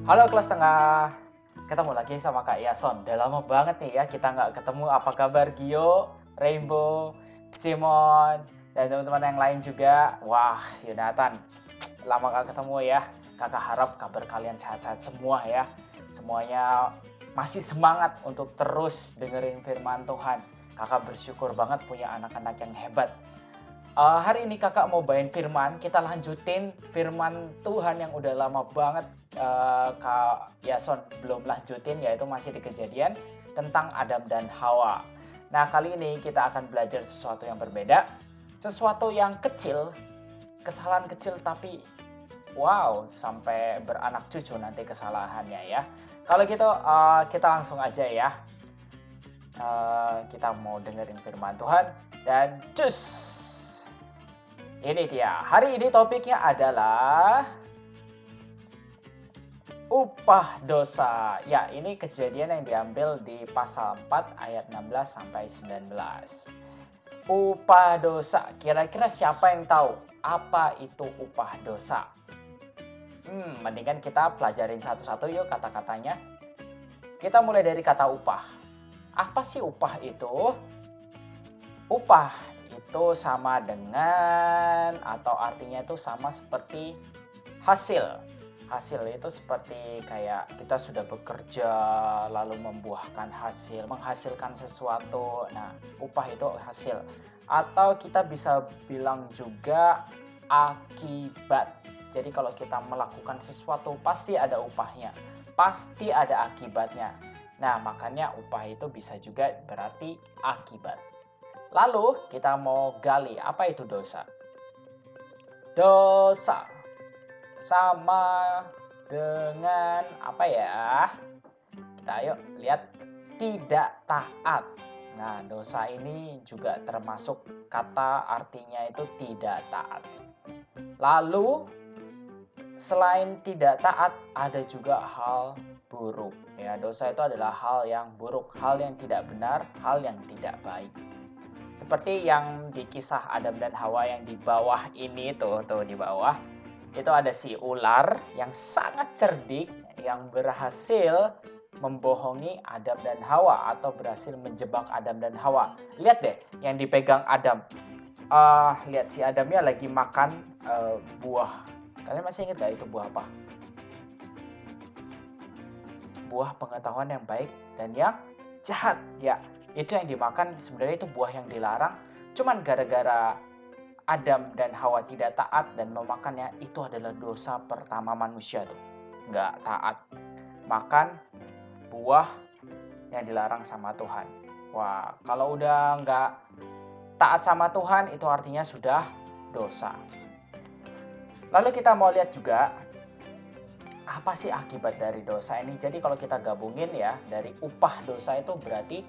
Halo kelas tengah, ketemu lagi sama Kak Yason. Udah lama banget nih ya kita nggak ketemu. Apa kabar Gio, Rainbow, Simon, dan teman-teman yang lain juga. Wah, Yonatan, lama gak ketemu ya. Kakak harap kabar kalian sehat-sehat semua ya. Semuanya masih semangat untuk terus dengerin firman Tuhan. Kakak bersyukur banget punya anak-anak yang hebat. Hari ini kakak mau bawain firman, kita lanjutin firman Tuhan yang udah lama banget Kak Yason belum lanjutin, yaitu masih di Kejadian tentang Adam dan Hawa. Nah, kali ini kita akan belajar sesuatu yang berbeda, sesuatu yang kecil, kesalahan kecil tapi wow, sampai beranak cucu nanti kesalahannya ya. Kalau gitu kita langsung aja ya. Kita mau dengerin firman Tuhan dan cus. Ini dia. Hari ini topiknya adalah upah dosa. Ya, ini kejadian yang diambil di pasal 4 ayat 16 sampai 19. Upah dosa. Kira-kira siapa yang tahu apa itu upah dosa? Mendingan kita pelajarin satu-satu yuk kata-katanya. Kita mulai dari kata upah. Apa sih upah itu? Upah itu sama dengan atau artinya itu sama seperti hasil. Hasil itu seperti kayak kita sudah bekerja lalu membuahkan hasil, menghasilkan sesuatu. Nah, upah itu hasil. Atau kita bisa bilang juga akibat. Jadi kalau kita melakukan sesuatu pasti ada upahnya, pasti ada akibatnya. Nah, makanya upah itu bisa juga berarti akibat. Lalu kita mau gali apa itu dosa. Dosa sama dengan apa ya? Kita ayo lihat tidak taat. Nah, dosa ini juga termasuk kata artinya itu tidak taat. Lalu selain tidak taat ada juga hal buruk. Ya, dosa itu adalah hal yang buruk, hal yang tidak benar, hal yang tidak baik. Seperti yang di kisah Adam dan Hawa yang di bawah ini tuh di bawah. Itu ada si ular yang sangat cerdik yang berhasil membohongi Adam dan Hawa atau berhasil menjebak Adam dan Hawa. Lihat deh yang dipegang Adam. Lihat si Adamnya lagi makan buah. Kalian masih ingat gak itu buah apa? Buah pengetahuan yang baik dan yang jahat. Ya, itu yang dimakan sebenarnya itu buah yang dilarang. Cuman gara-gara Adam dan Hawa tidak taat dan memakannya, itu adalah dosa pertama manusia tuh. Nggak taat. Makan buah yang dilarang sama Tuhan. Wah, kalau udah nggak taat sama Tuhan, itu artinya sudah dosa. Lalu kita mau lihat juga, apa sih akibat dari dosa ini? Jadi kalau kita gabungin ya, dari upah dosa itu berarti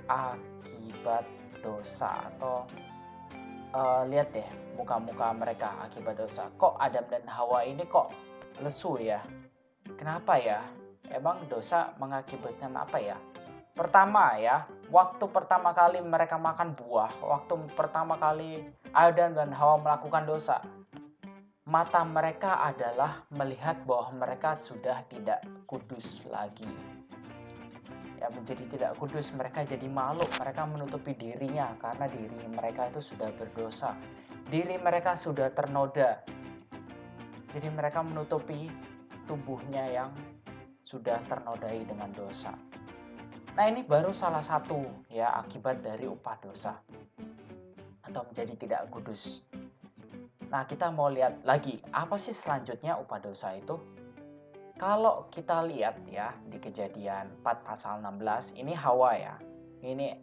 akibat dosa atau lihat deh muka-muka mereka akibat dosa. Kok Adam dan Hawa ini kok lesu ya? Kenapa ya? Emang dosa mengakibatkan apa ya? Pertama ya, waktu pertama kali mereka makan buah, waktu pertama kali Adam dan Hawa melakukan dosa, mata mereka adalah melihat bahwa mereka sudah tidak kudus lagi. Ya, menjadi tidak kudus, mereka jadi malu, mereka menutupi dirinya karena diri mereka itu sudah berdosa, diri mereka sudah ternoda, jadi mereka menutupi tubuhnya yang sudah ternodai dengan dosa. Nah, ini baru salah satu ya akibat dari upah dosa atau menjadi tidak kudus. Nah, kita mau lihat lagi apa sih selanjutnya upah dosa itu. Kalau kita lihat ya di Kejadian 4 pasal 16, ini Hawa ya. Ini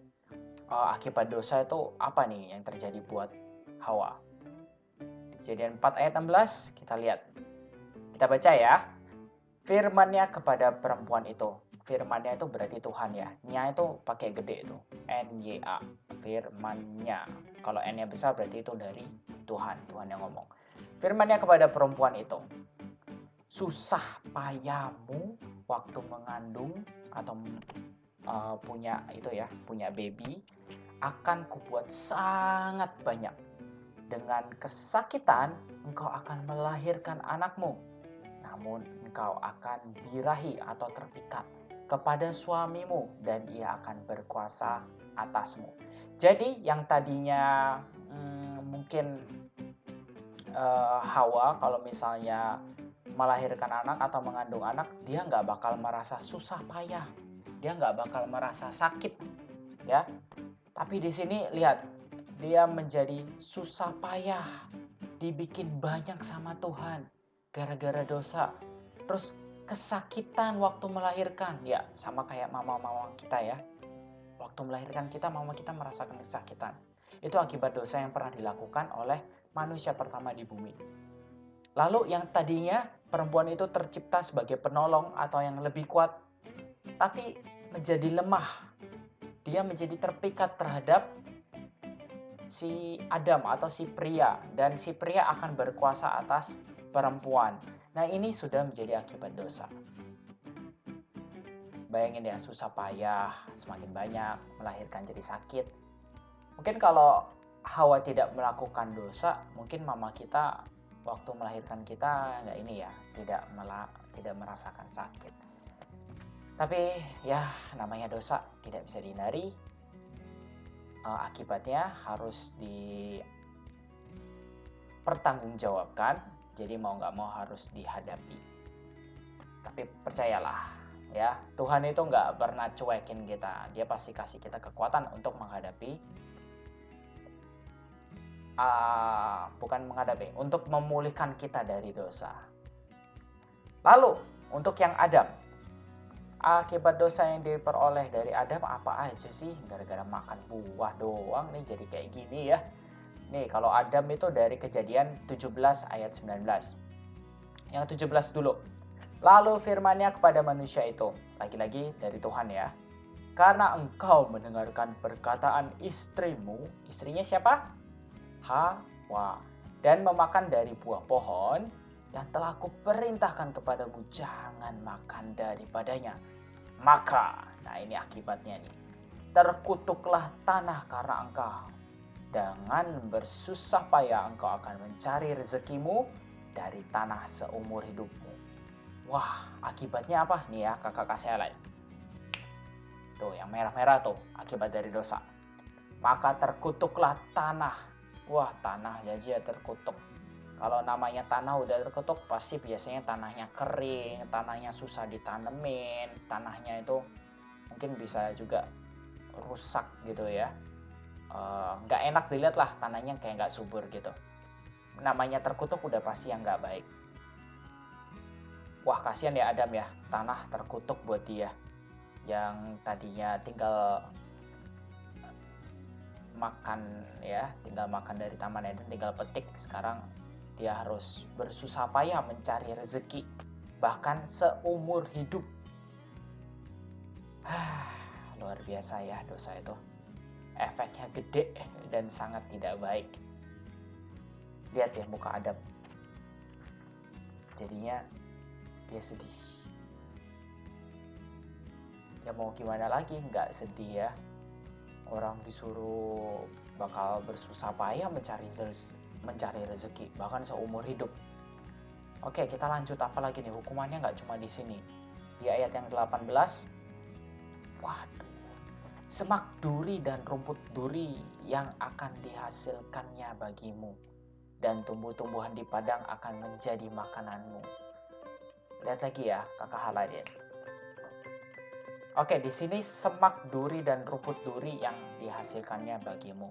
akibat dosa itu apa nih yang terjadi buat Hawa. Kejadian 4 ayat 16, kita lihat. Kita baca ya. Firman-Nya kepada perempuan itu. Firman-Nya itu berarti Tuhan ya. Nya itu pakai gede itu. N-Y-A. Firman-Nya. Kalau N-nya besar berarti itu dari Tuhan. Tuhan yang ngomong. Firman-Nya kepada perempuan itu. Susah payahmu waktu mengandung atau punya itu ya, punya baby akan kubuat sangat banyak. Dengan kesakitan engkau akan melahirkan anakmu. namun engkau akan birahi atau terpikat kepada suamimu dan ia akan berkuasa atasmu. Jadi yang tadinya mungkin Hawa kalau misalnya melahirkan anak atau mengandung anak, dia nggak bakal merasa susah payah, dia nggak bakal merasa sakit, ya. Tapi di sini lihat, dia menjadi susah payah, dibikin banyak sama Tuhan gara-gara dosa. Terus kesakitan waktu melahirkan, ya sama kayak mama-mama kita ya. Waktu melahirkan kita, mama kita merasakan kesakitan. Itu akibat dosa yang pernah dilakukan oleh manusia pertama di bumi. Lalu yang tadinya perempuan itu tercipta sebagai penolong atau yang lebih kuat, tapi menjadi lemah. Dia menjadi terpikat terhadap si Adam atau si pria, dan si pria akan berkuasa atas perempuan. Nah, ini sudah menjadi akibat dosa. Bayangin ya, susah payah, semakin banyak, melahirkan jadi sakit. Mungkin kalau Hawa tidak melakukan dosa, mungkin mama kita waktu melahirkan kita nggak ini ya, tidak merasakan sakit. Tapi ya namanya dosa tidak bisa dihindari. Akibatnya harus dipertanggungjawabkan. Jadi mau nggak mau harus dihadapi. Tapi percayalah ya, Tuhan itu nggak pernah cuekin kita. Dia pasti kasih kita kekuatan untuk menghadapi, untuk memulihkan kita dari dosa. Lalu untuk yang Adam, akibat dosa yang diperoleh dari Adam apa aja sih? Gara-gara makan buah doang nih jadi kayak gini ya. Nih kalau Adam itu dari Kejadian 17 ayat 19. Yang 17 dulu. Lalu firman-Nya kepada manusia itu, lagi-lagi dari Tuhan ya. Karena engkau mendengarkan perkataan istrimu, istrinya siapa? Hawa. Dan memakan dari buah pohon yang telah kuperintahkan kepadamu, jangan makan daripadanya. Maka, nah ini akibatnya nih, terkutuklah tanah karena engkau. Dengan bersusah payah engkau akan mencari rezekimu dari tanah seumur hidupmu. Wah, akibatnya apa? Nih ya, kakak kasih highlight. Tuh, yang merah-merah tuh, akibat dari dosa. Maka terkutuklah tanah. Wah, tanah aja terkutuk. Kalau namanya tanah udah terkutuk, pasti biasanya tanahnya kering, tanahnya susah ditanemin, tanahnya itu mungkin bisa juga rusak gitu ya. Nggak enak dilihat lah, tanahnya kayak nggak subur gitu. Namanya terkutuk udah pasti yang nggak baik. Wah, kasihan ya Adam ya, tanah terkutuk buat dia. Yang tadinya tinggal makan dari Taman Eden, tinggal petik. Sekarang dia harus bersusah payah mencari rezeki, bahkan seumur hidup. Luar biasa ya dosa itu. Efeknya gede dan sangat tidak baik. Lihat ya muka Adam. Jadinya dia sedih. Ya mau gimana lagi, nggak sedih ya. Orang disuruh bakal bersusah payah mencari rezeki, bahkan seumur hidup. Oke, kita lanjut apa lagi nih, hukumannya nggak cuma di sini. Di ayat yang 18, waduh, semak duri dan rumput duri yang akan dihasilkannya bagimu, dan tumbuh-tumbuhan di padang akan menjadi makananmu. Lihat lagi ya, kakak highlightin. Oke, di sini semak duri dan rumput duri yang dihasilkannya bagimu.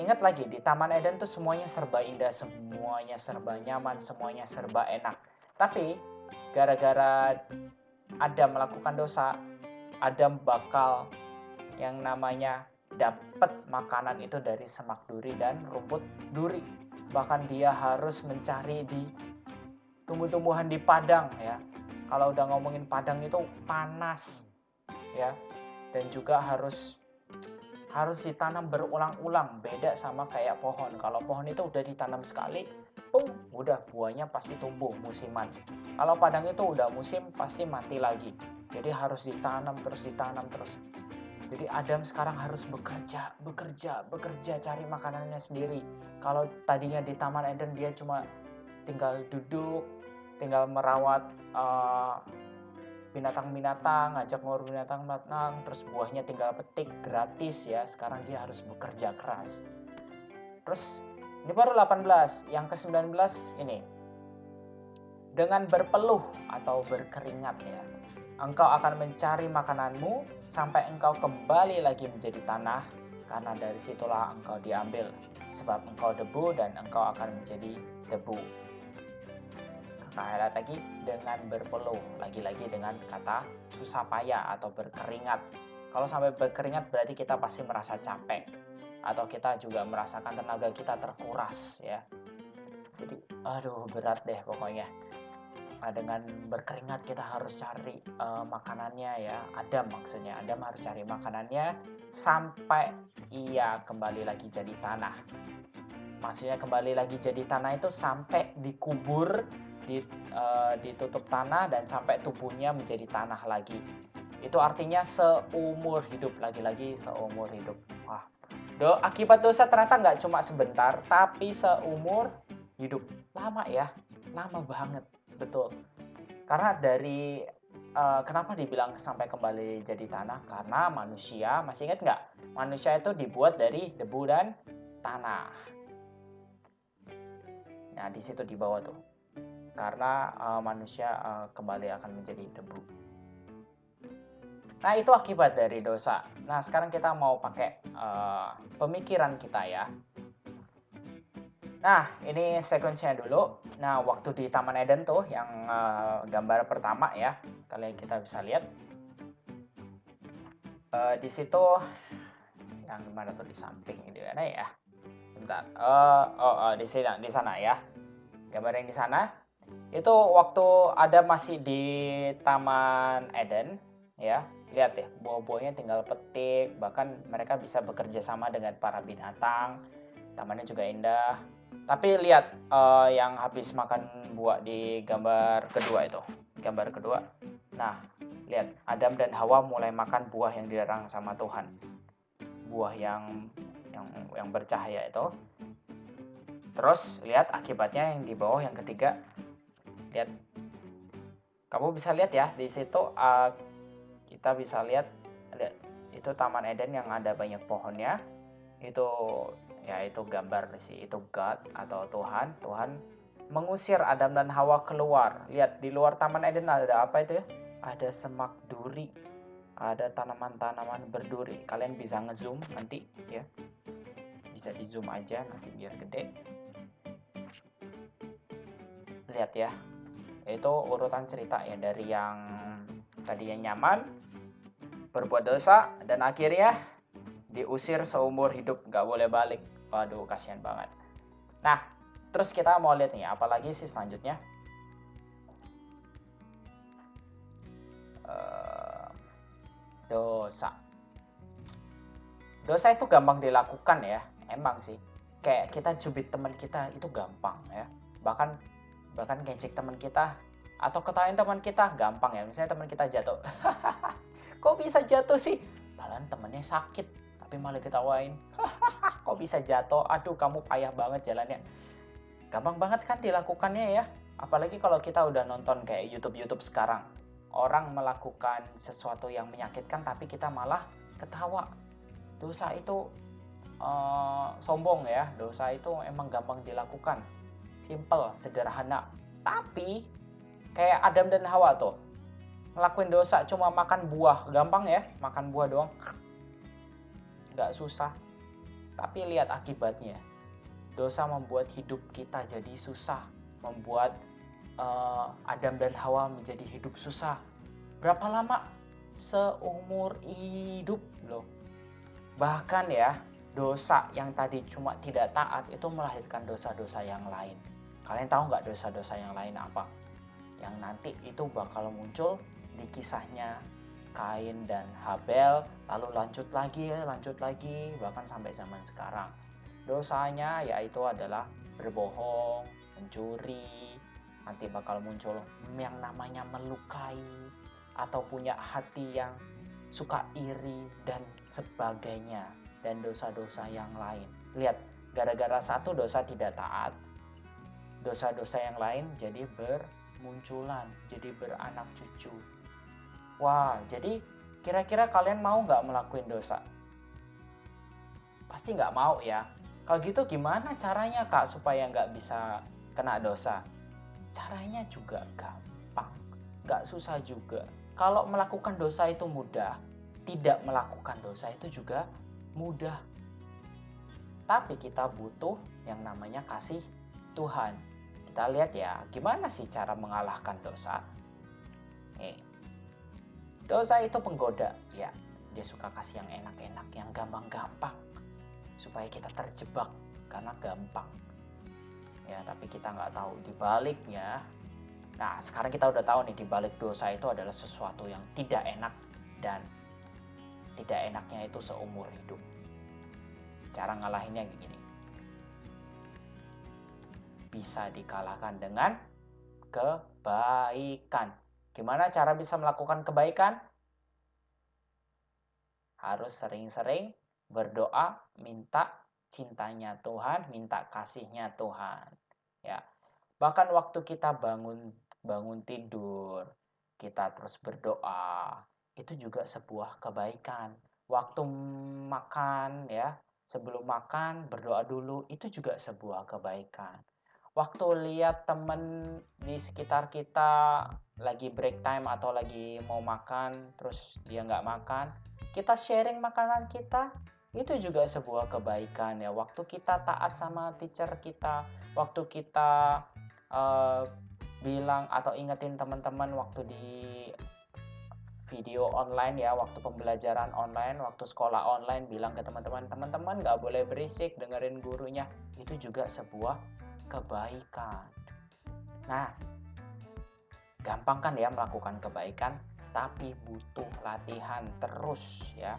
Ingat lagi, di Taman Eden tuh semuanya serba indah, semuanya serba nyaman, semuanya serba enak. Tapi gara-gara Adam melakukan dosa, Adam bakal yang namanya dapat makanan itu dari semak duri dan rumput duri. Bahkan dia harus mencari di tumbuh-tumbuhan di padang ya. Kalau udah ngomongin padang itu panas ya, dan juga harus ditanam berulang-ulang. Beda sama kayak pohon. Kalau pohon itu udah ditanam sekali, udah buahnya pasti tumbuh musiman. Kalau padang itu udah musim pasti mati lagi. Jadi harus ditanam terus. Jadi Adam sekarang harus bekerja cari makanannya sendiri. Kalau tadinya di Taman Eden dia cuma tinggal duduk, tinggal merawat binatang-binatang, ngajak ngurus binatang-binatang, terus buahnya tinggal petik gratis ya. Sekarang dia harus bekerja keras. Terus ini baru 18, yang ke-19 ini. Dengan berpeluh atau berkeringat ya. Engkau akan mencari makananmu sampai engkau kembali lagi menjadi tanah, karena dari situlah engkau diambil. Sebab engkau debu dan engkau akan menjadi debu. Kata lagi dengan berpeluh, lagi-lagi dengan kata susah payah atau berkeringat. Kalau sampai berkeringat berarti kita pasti merasa capek atau kita juga merasakan tenaga kita terkuras ya. Jadi aduh berat deh pokoknya. Nah, dengan berkeringat kita harus cari makanannya ya. Adam maksudnya, Adam harus cari makanannya sampai ia kembali lagi jadi tanah. Maksudnya kembali lagi jadi tanah itu sampai dikubur, ditutup tanah dan sampai tubuhnya menjadi tanah lagi. Itu artinya seumur hidup, lagi-lagi seumur hidup. Wah, akibat dosa ternyata nggak cuma sebentar, tapi seumur hidup. Lama ya, lama banget, betul. Karena dari kenapa dibilang sampai kembali jadi tanah? Karena manusia, masih ingat nggak? Manusia itu dibuat dari debu dan tanah. Nah, di situ di bawah tuh. Karena manusia kembali akan menjadi debu. Nah, itu akibat dari dosa. Nah, sekarang kita mau pakai pemikiran kita ya. Nah, ini sequence-nya dulu. Nah, waktu di Taman Eden tuh yang gambar pertama ya. Kalian kita bisa lihat. Di situ yang mana tuh di samping ini mana ya? Bentar. Di sana ya. Gambar yang di sana. Itu waktu ada masih di Taman Eden ya. Lihat ya, buah-buahnya tinggal petik, bahkan mereka bisa bekerja sama dengan para binatang. Tamannya juga indah. Tapi lihat yang habis makan buah di gambar kedua itu. Gambar kedua. Nah, lihat Adam dan Hawa mulai makan buah yang dilarang sama Tuhan. Buah yang bercahaya itu. Terus lihat akibatnya yang di bawah yang ketiga. Lihat. Kamu bisa lihat ya, di situ kita bisa lihat itu Taman Eden yang ada banyak pohonnya. Itu ya itu gambar sih, itu God atau Tuhan. Tuhan mengusir Adam dan Hawa keluar. Lihat di luar Taman Eden ada apa itu ya? Ada semak duri. Ada tanaman-tanaman berduri. Kalian bisa ngezoom nanti ya. Bisa di zoom aja nanti biar gede. Lihat ya. Itu urutan cerita ya, dari yang tadinya nyaman, berbuat dosa, dan akhirnya diusir seumur hidup, nggak boleh balik. Waduh, kasihan banget. Nah, terus kita mau lihat nih, apalagi sih selanjutnya. Dosa. Dosa itu gampang dilakukan ya, emang sih. Kayak kita cubit teman kita itu gampang ya. Bahkan ngejek teman kita atau ketawain teman kita gampang ya. Misalnya teman kita jatuh. Kok bisa jatuh sih? Padahal temannya sakit, tapi malah ketawain. Kok bisa jatuh? Aduh, kamu payah banget jalannya. Gampang banget kan dilakukannya ya. Apalagi kalau kita udah nonton kayak YouTube sekarang. Orang melakukan sesuatu yang menyakitkan tapi kita malah ketawa. Dosa itu sombong ya. Dosa itu emang gampang dilakukan. Simple, sederhana. Tapi kayak Adam dan Hawa tuh. Ngelakuin dosa cuma makan buah. Gampang ya, makan buah doang. Gak susah. Tapi lihat akibatnya. Dosa membuat hidup kita jadi susah. Membuat Adam dan Hawa menjadi hidup susah. Berapa lama? Seumur hidup loh. Bahkan ya, dosa yang tadi cuma tidak taat itu melahirkan dosa-dosa yang lain. Kalian tahu nggak dosa-dosa yang lain apa? Yang nanti itu bakal muncul di kisahnya Kain dan Habel, lalu lanjut lagi, bahkan sampai zaman sekarang. Dosanya yaitu adalah berbohong, mencuri, nanti bakal muncul yang namanya melukai, atau punya hati yang suka iri dan sebagainya, dan dosa-dosa yang lain. Lihat, gara-gara satu dosa tidak taat, dosa-dosa yang lain jadi bermunculan, jadi beranak cucu. Wah, jadi kira-kira kalian mau nggak melakukan dosa? Pasti nggak mau ya. Kalau gitu gimana caranya Kak supaya nggak bisa kena dosa? Caranya juga gampang, nggak susah juga. Kalau melakukan dosa itu mudah, tidak melakukan dosa itu juga mudah. Tapi kita butuh yang namanya kasih Tuhan. Kita lihat ya, gimana sih cara mengalahkan dosa? Dosa itu penggoda, ya. Dia suka kasih yang enak-enak, yang gampang-gampang. Supaya kita terjebak, karena gampang. Ya, tapi kita nggak tahu dibaliknya. Nah, sekarang kita udah tahu nih, dibalik dosa itu adalah sesuatu yang tidak enak. Dan tidak enaknya itu seumur hidup. Cara ngalahinnya gini. Bisa dikalahkan dengan kebaikan. Gimana cara bisa melakukan kebaikan? Harus sering-sering berdoa, minta cintanya Tuhan, minta kasihnya Tuhan. Ya. Bahkan waktu kita bangun tidur, kita terus berdoa, itu juga sebuah kebaikan. Waktu makan ya, sebelum makan berdoa dulu, itu juga sebuah kebaikan. Waktu lihat temen di sekitar kita lagi break time atau lagi mau makan terus dia nggak makan, kita sharing makanan kita, itu juga sebuah kebaikan ya. Waktu kita taat sama teacher kita, waktu kita bilang atau ingetin teman-teman waktu di video online ya, waktu pembelajaran online, waktu sekolah online, bilang ke teman-teman nggak boleh berisik, dengerin gurunya, itu juga sebuah kebaikan. Nah, gampang kan ya melakukan kebaikan, tapi butuh latihan terus ya.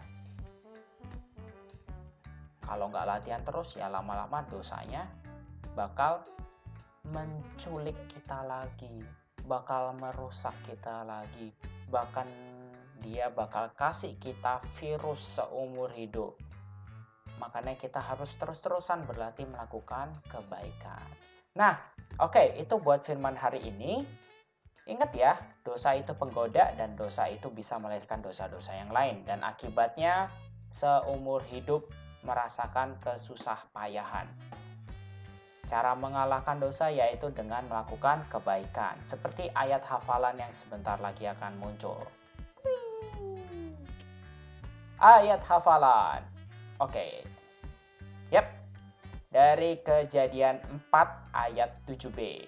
Kalau nggak latihan terus ya lama-lama dosanya bakal menculik kita lagi, bakal merusak kita lagi, bahkan dia bakal kasih kita virus seumur hidup. Makanya kita harus terus-terusan berlatih melakukan kebaikan. Nah, oke, itu buat firman hari ini. Ingat ya, dosa itu penggoda dan dosa itu bisa melahirkan dosa-dosa yang lain. Dan akibatnya seumur hidup merasakan kesusah payahan. Cara mengalahkan dosa yaitu dengan melakukan kebaikan. Seperti ayat hafalan yang sebentar lagi akan muncul. Ayat hafalan. Oke. Yap. Dari Kejadian 4 ayat 7b.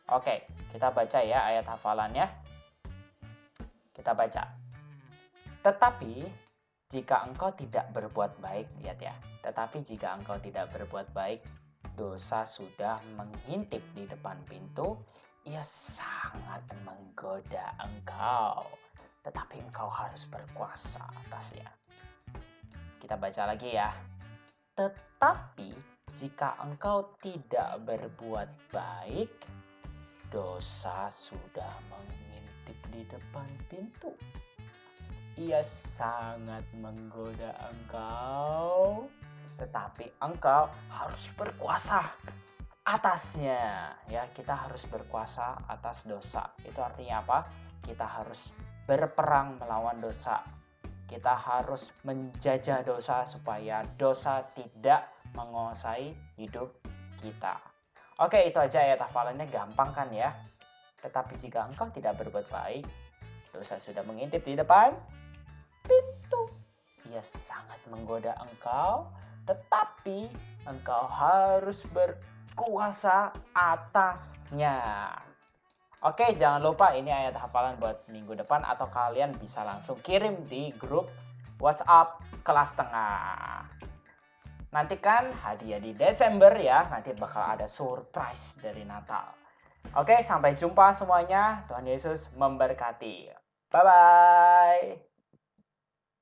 Oke, kita baca ya ayat hafalannya. Kita baca. Tetapi jika engkau tidak berbuat baik, lihat ya. Tetapi jika engkau tidak berbuat baik, dosa sudah mengintip di depan pintu, ia sangat menggoda engkau. Tetapi engkau harus berkuasa atasnya. Kita baca lagi ya. Tetapi jika engkau tidak berbuat baik, dosa sudah mengintip di depan pintu. Ia sangat menggoda engkau, tetapi engkau harus berkuasa atasnya. Ya, kita harus berkuasa atas dosa. Itu artinya apa? Kita harus berperang melawan dosa. Kita harus menjajah dosa supaya dosa tidak menguasai hidup kita. Oke, itu aja ayat hafalannya, gampang kan ya? Tetapi jika engkau tidak berbuat baik, dosa sudah mengintip di depan pintu. Ia sangat menggoda engkau, tetapi engkau harus berkuasa atasnya. Oke, jangan lupa ini ayat hafalan buat minggu depan atau kalian bisa langsung kirim di grup WhatsApp kelas tengah. Nantikan hadiah di Desember ya, nanti bakal ada surprise dari Natal. Oke, sampai jumpa semuanya. Tuhan Yesus memberkati. Bye-bye.